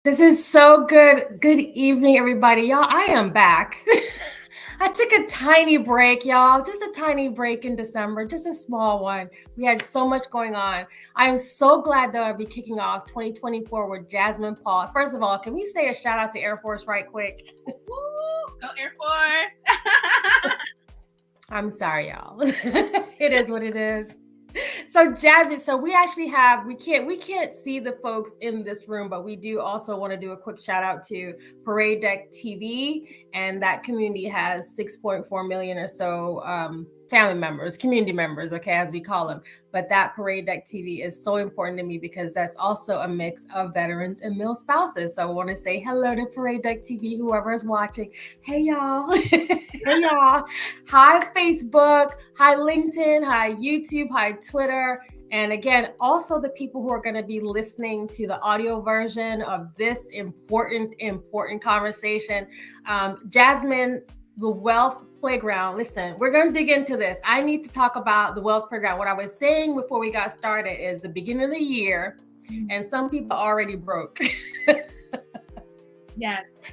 This is so good. Good evening, everybody. Y'all, I am back. I took a tiny break, y'all, just a tiny break in December, just a small one. We had so much going on. I am so glad that I'll be kicking off 2024 with Jasmine Paul. First of all, can we say a shout out to Air Force right quick? Woo! Go Air Force. I'm sorry, y'all. It is what it is. So Jasmine, so we actually have we can't see the folks in this room, but we do also want to do a quick shout out to Parade Deck TV, and that community has 6.4 million or so family members, community members, okay, as we call them. But that Parade Deck TV is so important to me because that's also a mix of veterans and male spouses. So I want to say hello to Parade Deck TV, whoever is watching. Hey y'all. Hey y'all. Hi Facebook, hi LinkedIn, hi YouTube, hi Twitter. And again, also the people who are going to be listening to the audio version of this important conversation. Jasmine, the Wealth Playground. Listen, we're going to dig into this. I need to talk about the Wealth Playground. What I was saying before we got started is the beginning of the year, and some people already broke. Yes.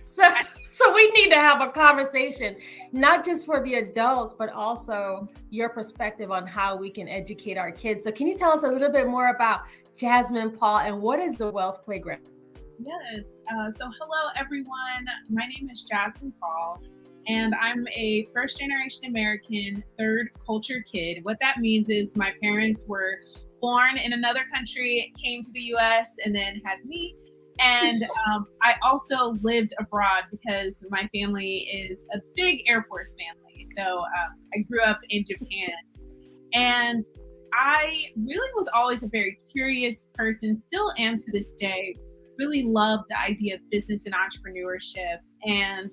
So we need to have a conversation, not just for the adults, but also your perspective on how we can educate our kids. So can you tell us a little bit more about Jasmine Paul and what is the Wealth Playground? Yes. So hello, everyone. My name is Jasmine Paul, and I'm a first-generation American, third culture kid. What that means is my parents were born in another country, came to the U.S., and then had me. And I also lived abroad because my family is a big Air Force family. So I grew up in Japan. And I really was always a very curious person, still am to this day. Really love the idea of business and entrepreneurship. And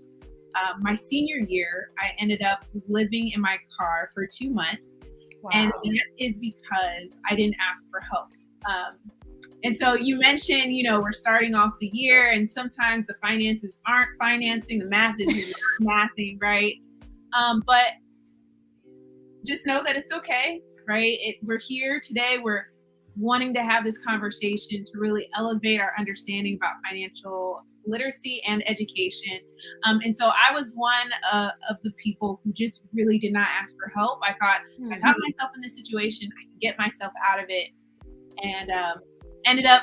my senior year, I ended up living in my car for 2 months. Wow. And that is because I didn't ask for help. And so you mentioned, we're starting off the year and sometimes the finances aren't financing, the math is not mathing, right? But just know that it's okay, right? We're here today. We're wanting to have this conversation to really elevate our understanding about financial literacy and education. And so I was one of the people who just really did not ask for help. I got myself in this situation. I can get myself out of it. And ended up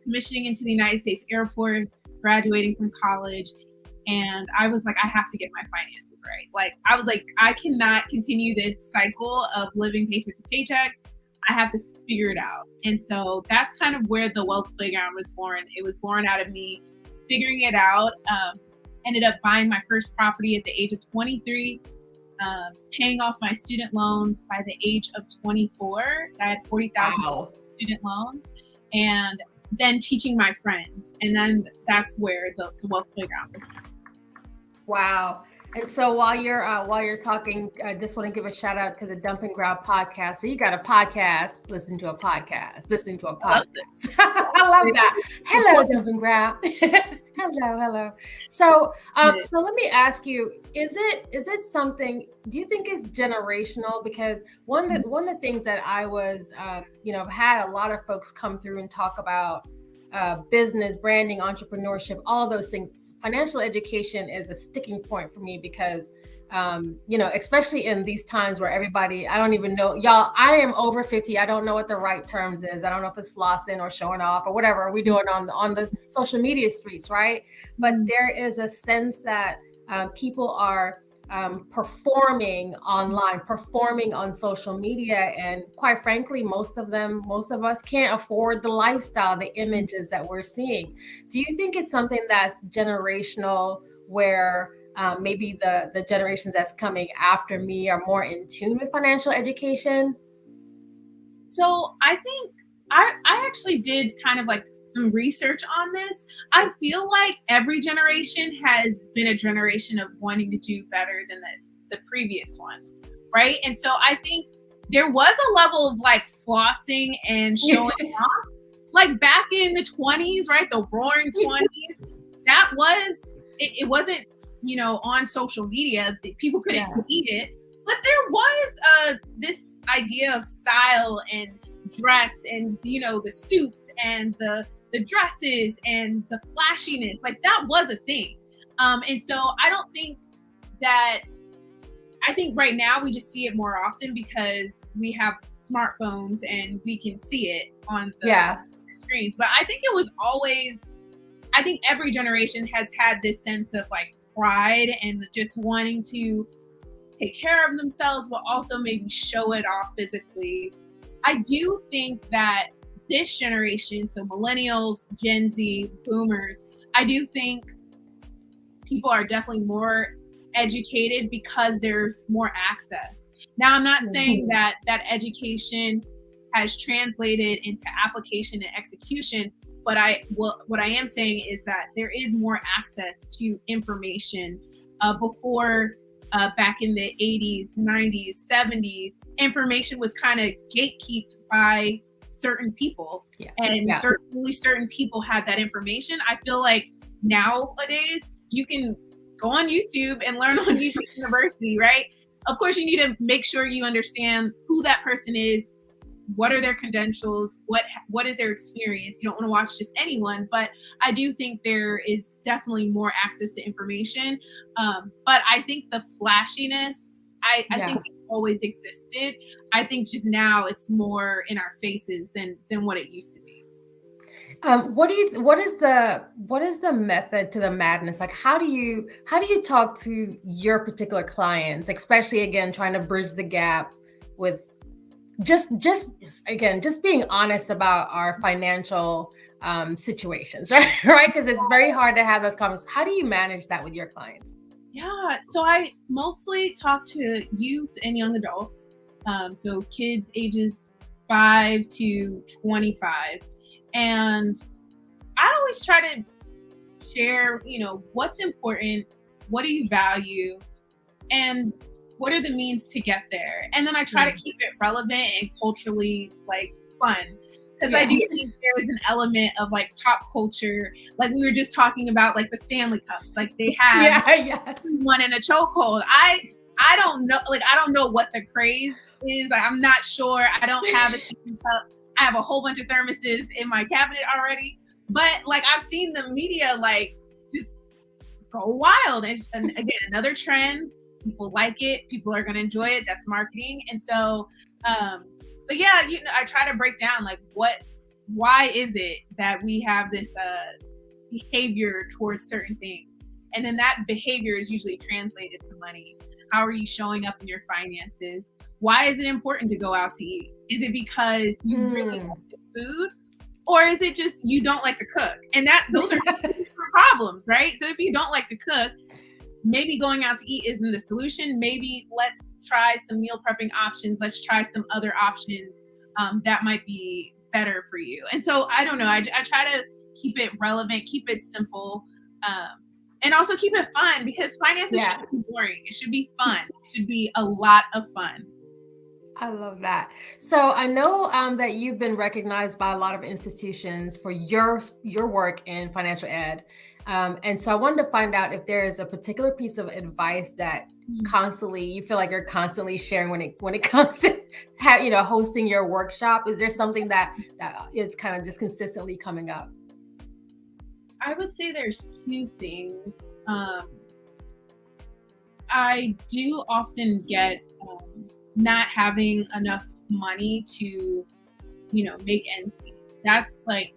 commissioning into the United States Air Force, graduating from college. And I was like, I have to get my finances right. Like, I was like, I cannot continue this cycle of living paycheck to paycheck. I have to figure it out. And so that's kind of where the Wealth Playground was born. It was born out of me figuring it out. Ended up buying my first property at the age of 23. Paying off my student loans by the age of 24. So I had $40,000 student loans, and then teaching my friends. And then that's where the Wealth Playground was born. Wow. And so while you're talking, I just want to give a shout out to the Dumping Ground podcast. So you got a podcast, listen to a podcast. I love that. Hello, Dumping Ground. Hello. So so let me ask you, is it something, do you think it's generational? Because one of the things that I was had a lot of folks come through and talk about business, branding, entrepreneurship, all those things. Financial education is a sticking point for me because, especially in these times where everybody, I don't even know, y'all, I am over 50. I don't know what the right terms is. I don't know if it's flossing or showing off or whatever we're doing on the social media streets, right? But there is a sense that people are performing online, performing on social media. And quite frankly, most of us can't afford the lifestyle, the images that we're seeing. Do you think it's something that's generational where maybe the generations that's coming after me are more in tune with financial education? So I think I actually did kind of like some research on this. I feel like every generation has been a generation of wanting to do better than the previous one, right? And so I think there was a level of like flossing and showing off, like back in the 20s, right? The roaring 20s. That was, it wasn't, on social media. People couldn't see it. But there was this idea of style and dress and the suits and the the dresses and the flashiness, like that was a thing. And so I think right now we just see it more often because we have smartphones and we can see it on the screens. But I think it was always, I think every generation has had this sense of like pride and just wanting to take care of themselves, but also maybe show it off physically. I do think that this generation, so millennials, Gen Z, boomers, I do think people are definitely more educated because there's more access. Now, I'm not saying that education has translated into application and execution, but what I am saying is that there is more access to information. Before, back in the 80s, 90s, 70s, information was kind of gatekept by certain people, and certainly certain people had that information. I feel like nowadays you can go on YouTube and learn on YouTube University, right? Of course, you need to make sure you understand who that person is, what are their credentials, what is their experience. You don't want to watch just anyone, but I do think there is definitely more access to information. But I think the flashiness, I think it always existed. I think just now it's more in our faces than what it used to be. What is the method to the madness? Like, how do you talk to your particular clients, especially again trying to bridge the gap with just being honest about our financial situations, right? Right, because it's very hard to have those conversations. How do you manage that with your clients? Yeah, so I mostly talk to youth and young adults, so kids ages 5 to 25. And I always try to share, what's important, what do you value, and what are the means to get there. And then I try to keep it relevant and culturally like fun. Because I do think there is an element of like pop culture, like we were just talking about, like the Stanley Cups, like they have one in a chokehold. I don't know, like I don't know what the craze is. Like, I'm not sure. I don't have a Stanley Cup. I have a whole bunch of thermoses in my cabinet already, but like I've seen the media like just go wild. And again, another trend. People like it. People are going to enjoy it. That's marketing. And so, but yeah, I try to break down like why is it that we have this behavior towards certain things, and then that behavior is usually translated to money. How are you showing up in your finances? Why is it important to go out to eat? Is it because you really want this food? Or is it just you don't like to cook? And those are different problems, right? So if you don't like to cook, maybe going out to eat isn't the solution. Maybe let's try some meal prepping options. Let's try some other options that might be better for you. And so I don't know. I try to keep it relevant, keep it simple, and also keep it fun, because finances shouldn't be boring. It should be fun. It should be a lot of fun. I love that. So I know that you've been recognized by a lot of institutions for your work in financial ed. And so I wanted to find out if there is a particular piece of advice that you feel like you're constantly sharing when it comes to hosting your workshop. Is there something that is kind of just consistently coming up? I would say there's two things. I do often get not having enough money to, make ends meet. That's like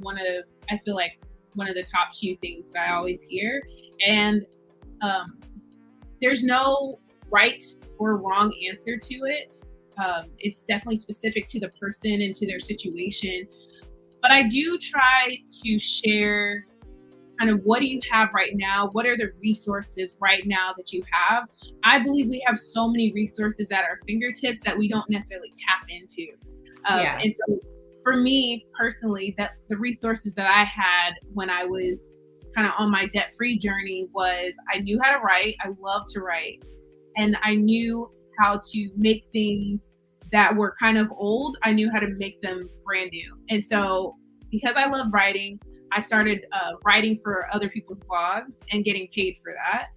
I feel like one of the top few things that I always hear. And there's no right or wrong answer to it. It's definitely specific to the person and to their situation. But I do try to share kind of what do you have right now? What are the resources right now that you have? I believe we have so many resources at our fingertips that we don't necessarily tap into. And so for me personally, that the resources that I had when I was kind of on my debt-free journey was I knew how to write. I love to write. And I knew how to make things that were kind of old. I knew how to make them brand new. And so because I love writing, I started writing for other people's blogs and getting paid for that.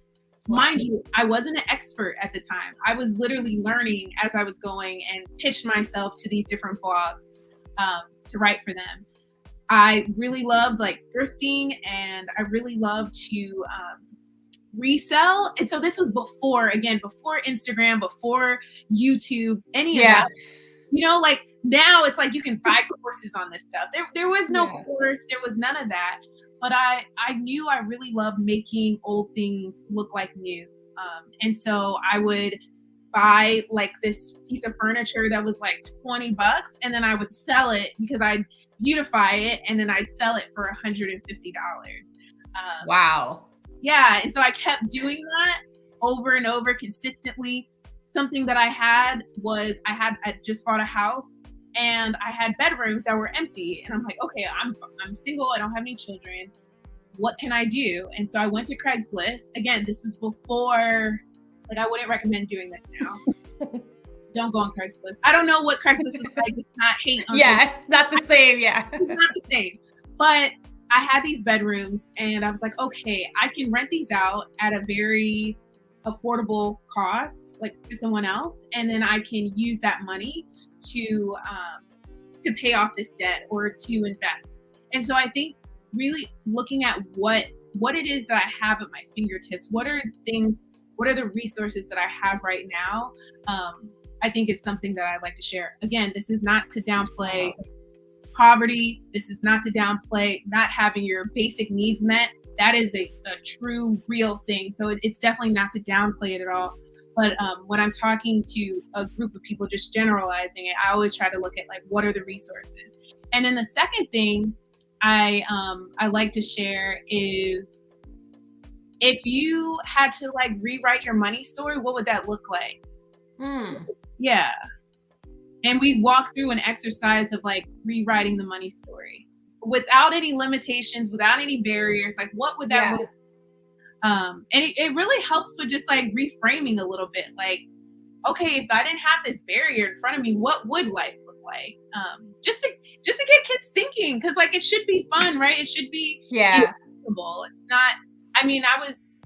Mind you, I wasn't an expert at the time. I was literally learning as I was going and pitched myself to these different blogs to write for them. I really loved like thrifting, and I really loved to resell. And so this was before Instagram, before YouTube, any of that. Yeah. Like now it's like you can buy courses on this stuff. There was no Yeah. course, there was none of that. But I knew I really loved making old things look like new. And so I would buy like this piece of furniture that was like $20, and then I would sell it because I'd beautify it, and then I'd sell it for $150. Wow. Yeah, and so I kept doing that over and over consistently. Something that I had was I just bought a house, and I had bedrooms that were empty, and I'm like, okay, I'm single, I don't have any children. What can I do? And so I went to Craigslist. Again, this was before, like, I wouldn't recommend doing this now. Don't go on Craigslist. I don't know what Craigslist is like. It's not hate on Yeah, it's not the same. Yeah. It's not the same. But I had these bedrooms, and I was like, okay, I can rent these out at a very affordable cost, like to someone else, and then I can use that money to pay off this debt or to invest. And so I think really looking at what it is that I have at my fingertips, what are the resources that I have right now, I think is something that I'd like to share. Again, this is not to downplay poverty. This is not to downplay not having your basic needs met. That is a true, real thing. So it's definitely not to downplay it at all. But when I'm talking to a group of people, just generalizing it, I always try to look at like, what are the resources? And then the second thing I like to share is, if you had to like rewrite your money story, what would that look like? Yeah. And we walk through an exercise of like rewriting the money story without any limitations, without any barriers. Like, what would that look like? And it really helps with just like reframing a little bit. Like, okay, if I didn't have this barrier in front of me, what would life look like? Just to get kids thinking, because like it should be fun, right? It should be enjoyable. It's not. I mean, I was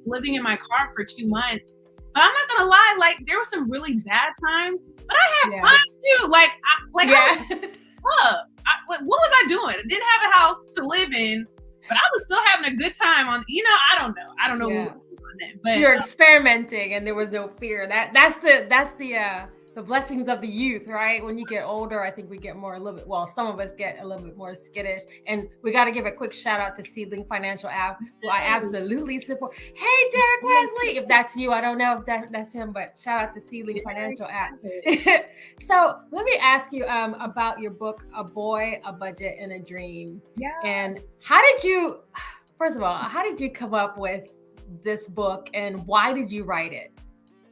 living in my car for 2 months, but I'm not gonna lie, like there were some really bad times, but I had fun too. What was I doing? I didn't have a house to live in, but I was still having a good time on. I don't know. I don't know what was going on then, but you're experimenting, and there was no fear. That's the blessings of the youth, right? When you get older, I think we get some of us get a little bit more skittish. And we got to give a quick shout out to Seedling Financial App, who I absolutely support. Hey, Derek Wesley, if that's you, I don't know if that's him, but shout out to Seedling Financial App. So let me ask you about your book, A Boy, a Budget, and a Dream. Yeah. And first of all, how did you come up with this book, and why did you write it?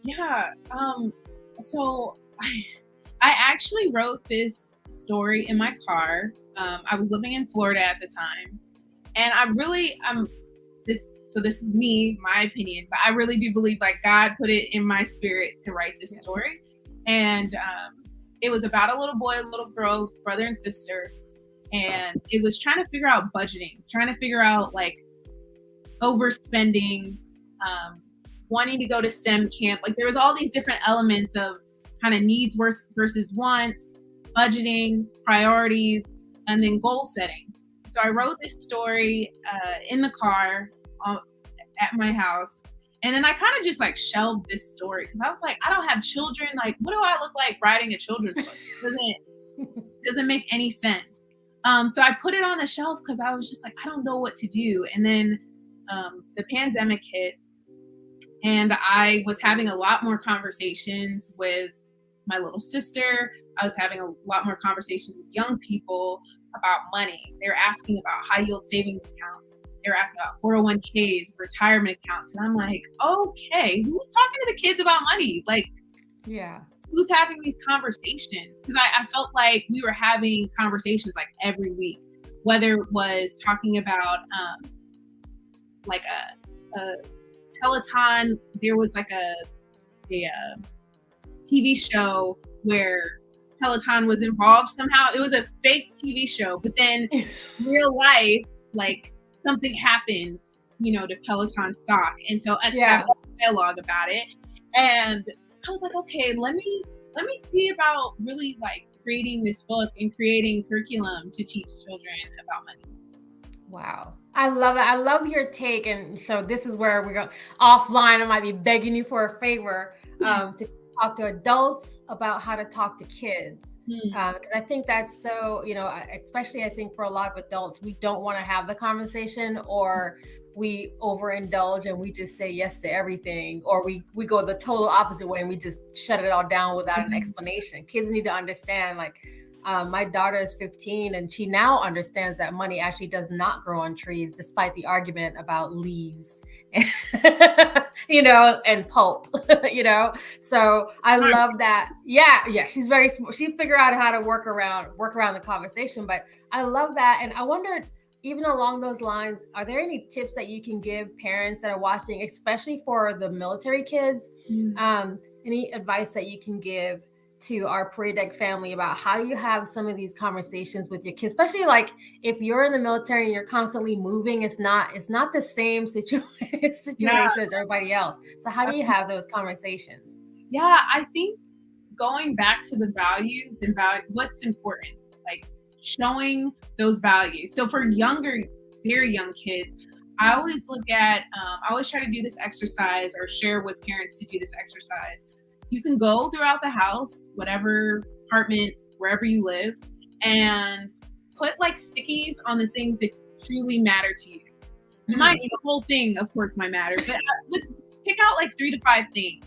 Yeah. So I actually wrote this story in my car. I was living in Florida at the time, and this is me, my opinion, but I really do believe like God put it in my spirit to write this story. And it was about a little boy, a little girl, brother and sister, and it was trying to figure out budgeting, trying to figure out like overspending, wanting to go to STEM camp. Like there was all these different elements of kind of needs versus wants, budgeting, priorities, and then goal setting. So I wrote this story in the car at my house. And then I kind of just like shelved this story because I was like, I don't have children. Like, what do I look like writing a children's book? Doesn't make any sense. So I put it on the shelf because I was just like, I don't know what to do. And then the pandemic hit, and I was having a lot more conversations with my little sister. I was having a lot more conversations with young people about money. They were asking about high yield savings accounts. They were asking about 401ks, retirement accounts. And I'm like, okay, who's talking to the kids about money? Like, who's having these conversations? Because I felt like we were having conversations like every week, whether it was talking about like a Peloton. There was like a TV show where Peloton was involved somehow. It was a fake TV show, but then real life, like something happened, to Peloton stock. And so us had a dialogue about it. And I was like, okay, let me see about really like creating this book and creating curriculum to teach children about money. Wow. I love it. I love your take. And so this is where we go offline. I might be begging you for a favor to talk to adults about how to talk to kids. Because I think that's so, especially I think for a lot of adults, we don't want to have the conversation, or we overindulge and we just say yes to everything, or we go the total opposite way and we just shut it all down without an explanation. Kids need to understand, like, my daughter is 15 and she now understands that money actually does not grow on trees, despite the argument about leaves, and pulp, So I love that. Yeah. She's very smart. She figured out how to work around the conversation, but I love that. And I wondered, even along those lines, are there any tips that you can give parents that are watching, especially for the military kids? Any advice that you can give to our pre-deck family about how do you have some of these conversations with your kids, especially like if you're in the military and you're constantly moving, it's not the same situation as everybody else. So how do you have those conversations? Yeah, I think going back to the values and what's important, like showing those values. So for very young kids, I always look at, I always try to do this exercise or share with parents to do this exercise. You can go throughout the house, whatever apartment, wherever you live, and put like stickies on the things that truly matter to you. Mind you, the whole thing, of course, might matter, but let's pick out like 3 to 5 things.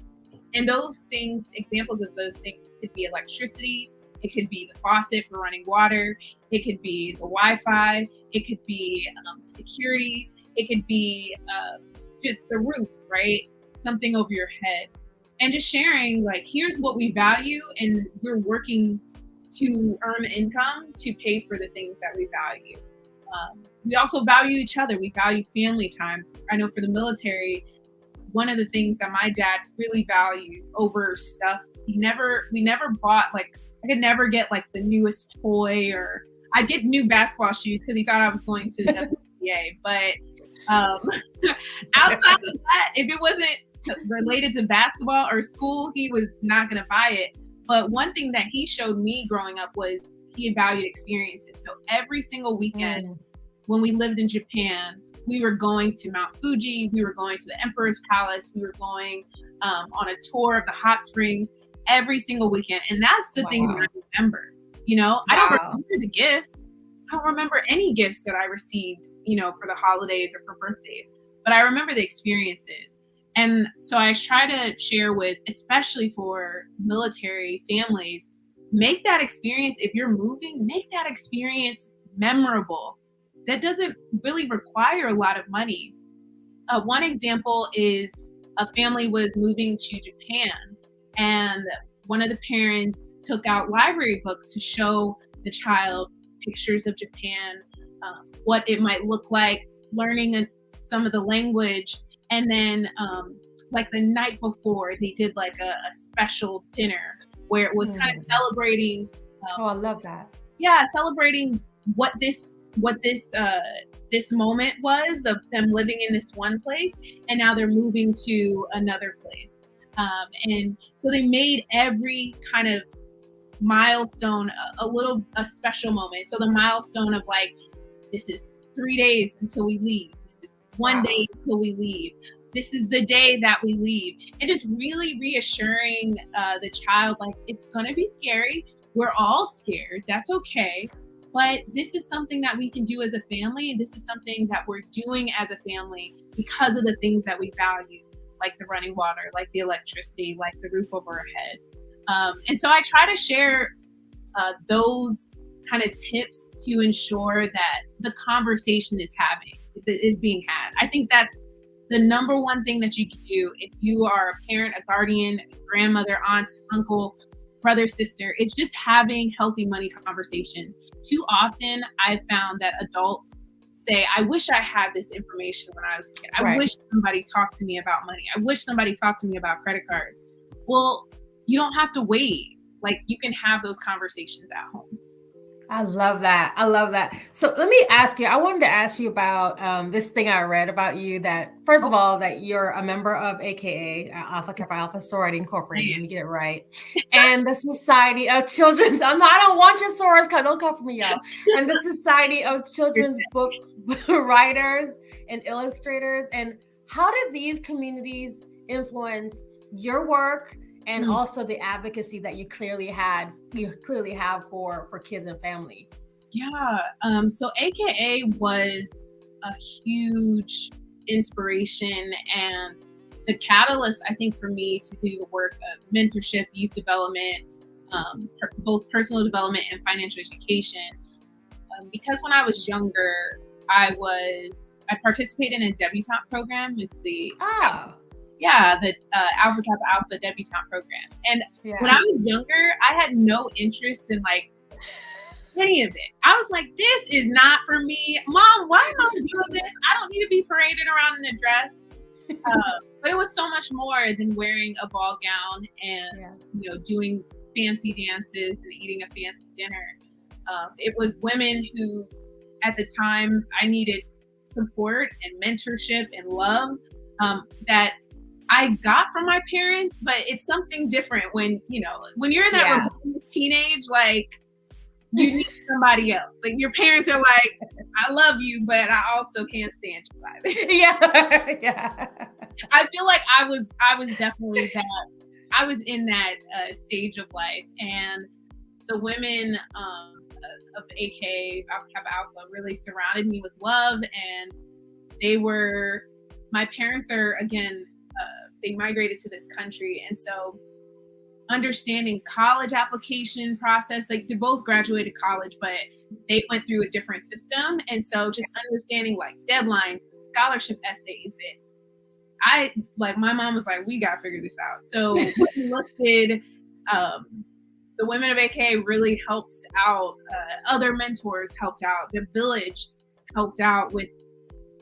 And those things, examples of those things could be electricity, it could be the faucet for running water, it could be the Wi-Fi, it could be security, it could be just the roof, right? Something over your head. And just sharing, like, here's what we value, and we're working to earn income to pay for the things that we value. We also value each other. We value family time. I know for the military, one of the things that my dad really valued over stuff, we never bought, like, I could never get like the newest toy, or I'd get new basketball shoes because he thought I was going to the WNBA. But outside of that, if it wasn't related to basketball or school, he was not going to buy it. But one thing that he showed me growing up was he valued experiences. So every single weekend when we lived in Japan, we were going to Mount Fuji, we were going to the Emperor's Palace, we were going on a tour of the hot springs every single weekend. And that's the thing that I remember. I don't remember the gifts. I don't remember any gifts that I received, for the holidays or for birthdays, but I remember the experiences. And so I try to share with, especially for military families, make that experience, if you're moving, make that experience memorable. That doesn't really require a lot of money. One example is a family was moving to Japan, and one of the parents took out library books to show the child pictures of Japan, what it might look like, learning some of the language. And then like the night before, they did like a special dinner where it was kind of celebrating. I love that. Yeah, celebrating what this moment was of them living in this one place, and now they're moving to another place. And so they made every kind of milestone a special moment. So the milestone of like, this is 3 days until we leave. This is 1 day until we leave. This is the day that we leave. And just really reassuring the child, like, it's going to be scary. We're all scared. That's okay. But this is something that we can do as a family. And this is something that we're doing as a family because of the things that we value, like the running water, like the electricity, like the roof over our head. And so I try to share those kind of tips to ensure that the conversation is being had. I think that's the number one thing that you can do if you are a parent, a guardian, a grandmother, aunt, uncle, brother, sister. It's just having healthy money conversations. Too often I've found that adults say, I wish I had this information when I was a kid. I wish somebody talked to me about money. I wish somebody talked to me about credit cards. Well, you don't have to wait. Like, you can have those conversations at home. I love that. I love that. So let me ask you, I wanted to ask you about this thing I read about you that, first of Oh, all, that you're a member of AKA Alpha Kappa Alpha Sorority Incorporated. Let man. me get it right. And the Society of Children's, I don't want your sorors, don't come for me, y'all. And the Society of Children's Book Writers and Illustrators. And how did these communities influence your work and Mm, also the advocacy that you clearly have for kids and family? yeah. So AKA was a huge inspiration and the catalyst, I think, for me to do the work of mentorship, youth development, both personal development and financial education. Because when I was younger, I participated in a debutante program. It's the Oh, the Alpha Kappa Alpha debutante program. And when I yeah. was younger, I had no interest in like any of it. I was like, this is not for me. Mom, why am I doing this? I don't need to be paraded around in a dress. But it was so much more than wearing a ball gown and Yeah. doing fancy dances and eating a fancy dinner. It was women who, at the time, I needed support and mentorship and love that I got from my parents. But it's something different when you're in that Yeah. rebellious teenage, like you need somebody else. Like your parents are like, I love you, but I also can't stand you either. Yeah. Yeah. I feel like I was definitely that. I was in that stage of life, and the women of AK Alpha Kappa Alpha really surrounded me with love, and they were. My parents are again. They migrated to this country, and so understanding college application process, like they both graduated college, but they went through a different system, and so just understanding like deadlines, scholarship essays, and I like my mom was like, we got to figure this out. So we enlisted. The women of AK really helped out. Other mentors helped out. The village helped out with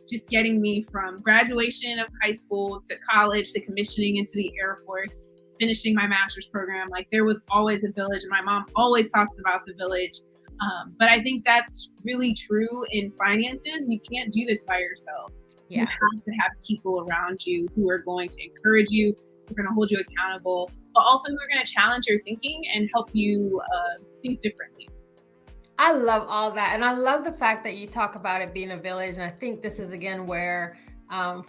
just getting me from graduation of high school to college to commissioning into the Air Force, finishing my master's program. Like there was always a village, and my mom always talks about the village. But I think that's really true in finances. You can't do this by yourself. You Yeah. have to have people around you who are going to encourage you, who are going to hold you accountable, but also who are going to challenge your thinking and help you think differently. I love all that. And I love the fact that you talk about it being a village. And I think this is again where,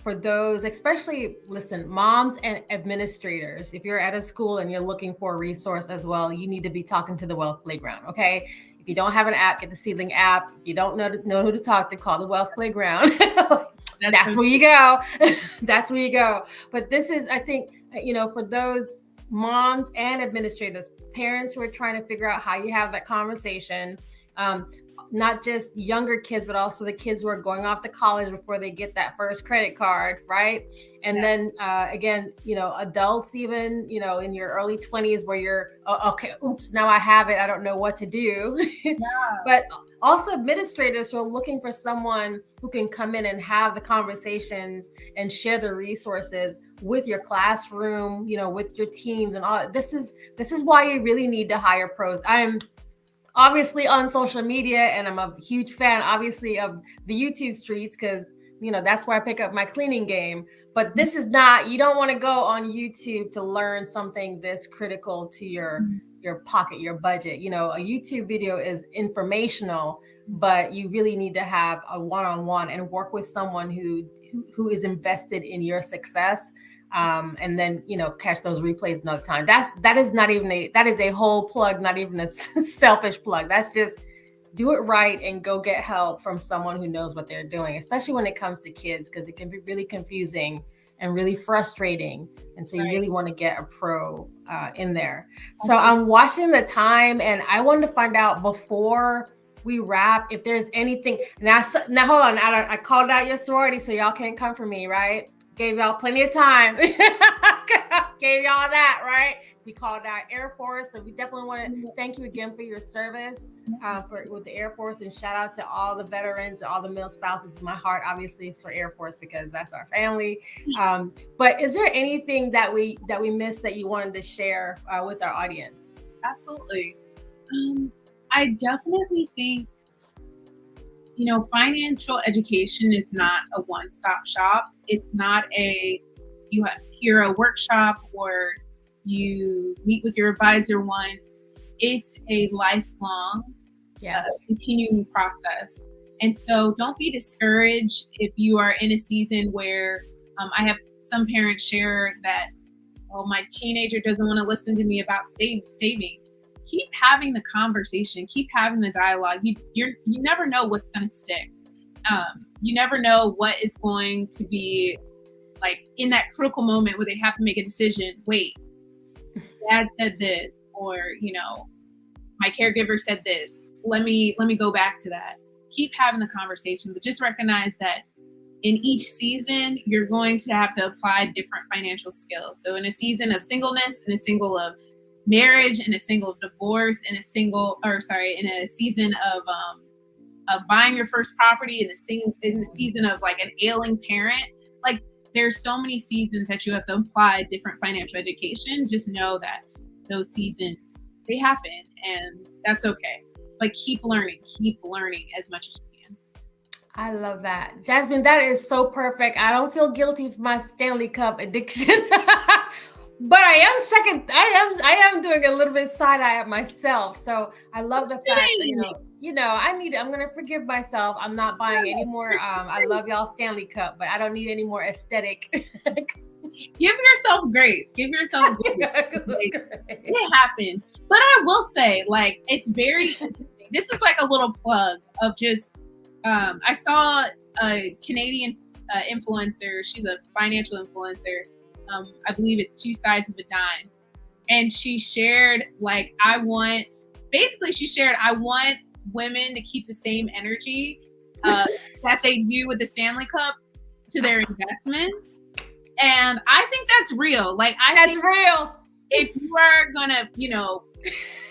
for those, especially, listen, moms and administrators, if you're at a school and you're looking for a resource as well, you need to be talking to the Wealth Playground. Okay. If you don't have an app, get the Seedling app. If you don't know who to talk to, call the Wealth Playground. That's where you go. That's where you go. But this is, I think, for those moms and administrators, parents who are trying to figure out how you have that conversation, not just younger kids, but also the kids who are going off to college before they get that first credit card, right? And Yes. then again, adults even, in your early 20s where you're, okay, oops, now I have it. I don't know what to do. Yeah. But also administrators who are looking for someone who can come in and have the conversations and share the resources with your classroom, with your teams and all. This is why you really need to hire pros. I'm obviously on social media, and I'm a huge fan, obviously, of the YouTube streets because that's where I pick up my cleaning game. But this is not. You don't want to go on YouTube to learn something this critical to your pocket, your budget. A YouTube video is informational, but you really need to have a one-on-one and work with someone who is invested in your success. And then catch those replays another time. That is a whole plug, not even a selfish plug. That's just do it right and go get help from someone who knows what they're doing, especially when it comes to kids, because it can be really confusing and really frustrating. And so you really want to get a pro in there. So I'm watching the time, and I wanted to find out before we wrap if there's anything. Now hold on, I called out your sorority, so y'all can't come for me, right? Gave y'all plenty of time. Gave y'all that, right? We called out Air Force, so we definitely want to thank you again for your service with the Air Force, and shout out to all the veterans and all the male spouses. My heart obviously is for Air Force because that's our family. But is there anything that we missed that you wanted to share with our audience? Absolutely. I definitely think, financial education is not a one-stop shop. It's not you hear a workshop or you meet with your advisor once. It's a lifelong, continuing process. And so don't be discouraged if you are in a season where I have some parents share that, oh, my teenager doesn't want to listen to me about saving. Keep having the conversation, keep having the dialogue. You never know what's going to stick. You never know what is going to be like in that critical moment where they have to make a decision. Wait, dad said this, or my caregiver said this. Let me go back to that. Keep having the conversation, but just recognize that in each season, you're going to have to apply different financial skills. So in a season of singleness, in a single of marriage, in a single of divorce, in a season of buying your first property, in the season of like an ailing parent, like there's so many seasons that you have to apply different financial education. Just know that those seasons, they happen, and that's okay. But keep learning as much as you can. I love that. Jasmine, that is so perfect. I don't feel guilty for my Stanley Cup addiction. But I am doing a little bit side eye at myself. So I love the fact that, I'm going to forgive myself. I'm not buying any more. I love y'all Stanley Cup, but I don't need any more aesthetic. Give yourself grace. It happens. But I will say, like, it's very interesting. This is like a little plug of just, I saw a Canadian influencer. She's a financial influencer. I believe it's Two Sides of a Dime. And she shared, like, I want women to keep the same energy that they do with the Stanley Cup to their investments. And I think that's real. Like, that's real. If you are gonna,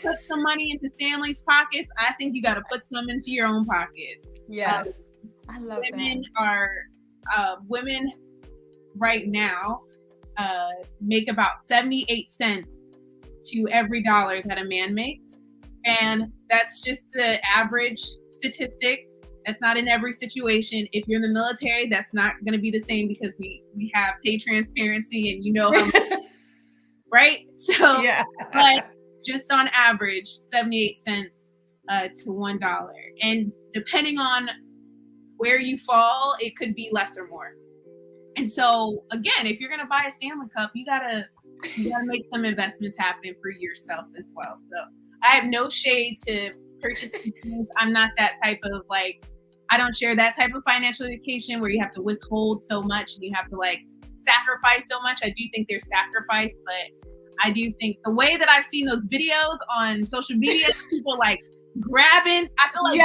put some money into Stanley's pockets, I think you got to put some into your own pockets. Yes, I love women right now make about 78 cents to every dollar that a man makes, and that's just the average statistic. That's not in every situation. If you're in the military, that's not going to be the same because we have pay transparency and how much, right? So, but just on average, 78 cents to $1. And depending on where you fall, it could be less or more. And so, again, if you're going to buy a Stanley Cup, you gotta make some investments happen for yourself as well. So I have no shade to purchase things. I'm not that type of I don't share that type of financial education where you have to withhold so much and you have to sacrifice so much. I do think there's sacrifice, but I do think the way that I've seen those videos on social media, people grabbing, I feel like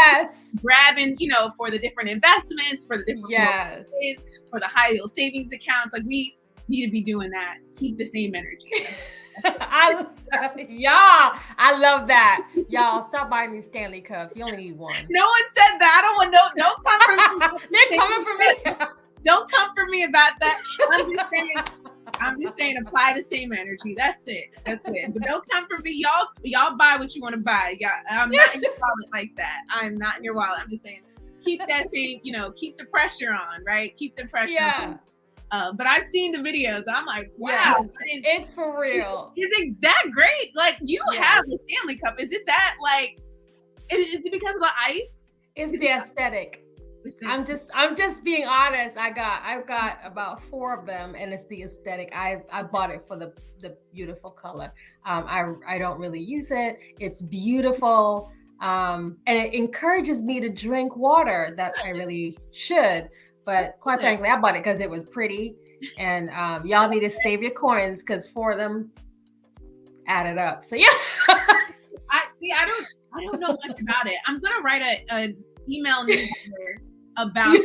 grabbing, for the different investments, for the different places, for the high yield savings accounts. Like, we need to be doing that. Keep the same energy. I love that. Y'all stop buying these Stanley Cups. You only need one. No one said that. I don't want don't come for me. They're coming for me. Don't come for me about that. I'm just saying apply the same energy. That's it. But don't come for me. Y'all buy what you want to buy. I'm not in your wallet like that. I'm not in your wallet. I'm just saying keep that same, keep the pressure on, right? Keep the pressure on. But I've seen the videos. I'm like, wow. It's for real. Is it that great? Like, you have the Stanley Cup. Is it that is it because of the ice? It's the aesthetic. I'm just being honest. I've got about 4 of them, and it's the aesthetic. I bought it for the beautiful color. I don't really use it. It's beautiful. And it encourages me to drink water that I really should. But quite frankly, I bought it because it was pretty. And y'all need to save your coins because 4 of them added up. So yeah. I don't know much about it. I'm gonna write an email newsletter about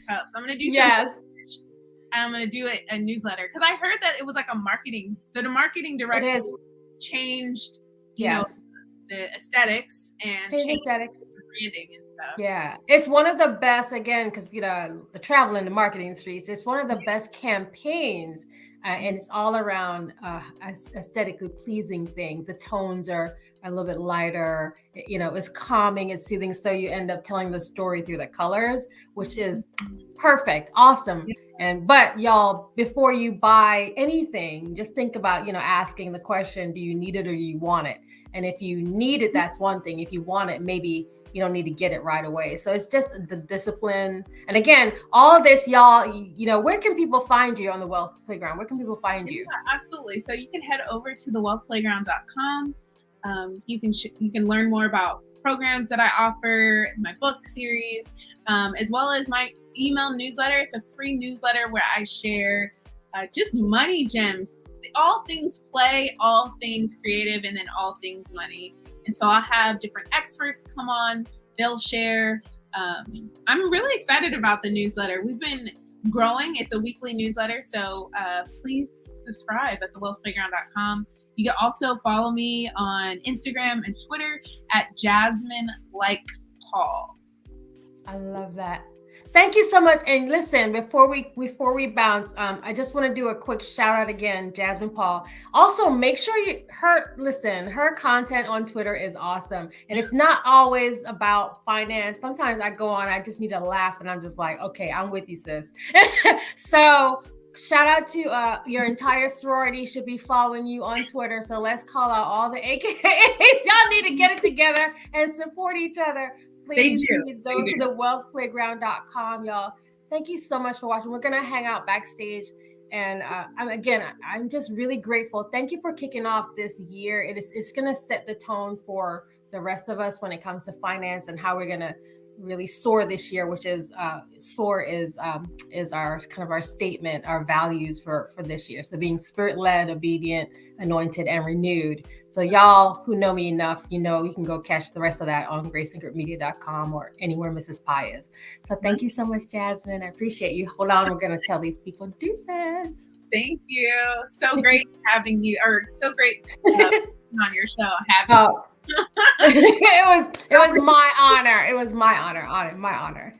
cups. I'm gonna do some research. I'm gonna do a newsletter because I heard that it was like the marketing director changed, the aesthetics and changed the branding and stuff. Yeah, it's one of the best, again, because the travel in the marketing streets. It's one of the best campaigns, and it's all around aesthetically pleasing things. The tones are a little bit lighter. It's calming, it's soothing. So you end up telling the story through the colors, which is perfect, awesome. But y'all, before you buy anything, just think about, asking the question, do you need it or do you want it? And if you need it, that's one thing. If you want it, maybe you don't need to get it right away. So it's just the discipline. And again, all of this, y'all, where can people find you on the Wealth Playground? Where can people find you? Yeah, absolutely. So you can head over to thewealthplayground.com. You can learn more about programs that I offer, my book series, as well as my email newsletter. It's a free newsletter where I share just money gems, all things play, all things creative, and then all things money. And so I'll have different experts come on, they'll share. I'm really excited about the newsletter. We've been growing. It's a weekly newsletter. So please subscribe at thewealthplayground.com. You can also follow me on Instagram and Twitter at Jasmine Paul. I love that. Thank you so much. And listen, before we bounce, I just want to do a quick shout out again, Jasmine Paul. Also, make sure her content on Twitter is awesome. And it's not always about finance. Sometimes I go on, I just need to laugh and I'm just like, okay, I'm with you, sis. So shout out to your entire sorority should be following you on Twitter. So let's call out all the AKAs. Y'all need to get it together and support each other. Please go to thewealthplayground.com, y'all. Thank you so much for watching. We're going to hang out backstage. And I'm just really grateful. Thank you for kicking off this year. It's going to set the tone for the rest of us when it comes to finance and how we're going to really soar this year, which is soar is our kind of our statement, our values for this year. So being spirit-led, obedient, anointed, and renewed. So y'all who know me enough, you can go catch the rest of that on graceandgritmedia.com or anywhere Mrs. Pie is. So thank you so much, Jasmine. I appreciate you. Hold on, we're going to tell these people deuces. Thank you. So great having you, or so great on your show. It was my honor. It was my honor. My honor.